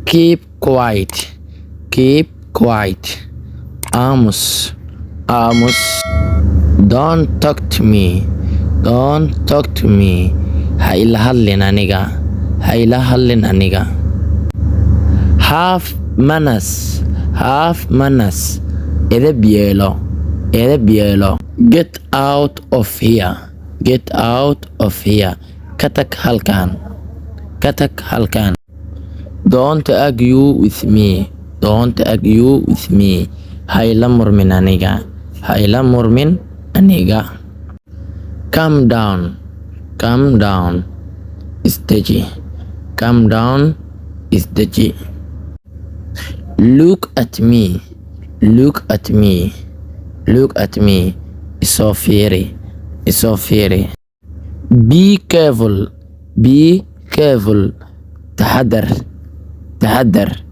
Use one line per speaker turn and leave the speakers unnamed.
keep quiet, keep quiet. aamus, aamus. Don't talk to me, don't talk to me. Ha ila hadlin aniga, ha ila hadlin aniga. Have manners, have manners. Edeb yeelo, edeb yeelo. Get out of here, get out of here. Ka tag halkan, ka tag halkan. Don't argue with me, don't argue with me. Ha ila murmin aniga, ha ila murmin aniga. Calm down, calm down. Istaji, calm down. Istaji. Look at me, look at me, look at me. Isoo fiiri, isoo fiiri. Be careful, be careful. Taxadar, taxadar.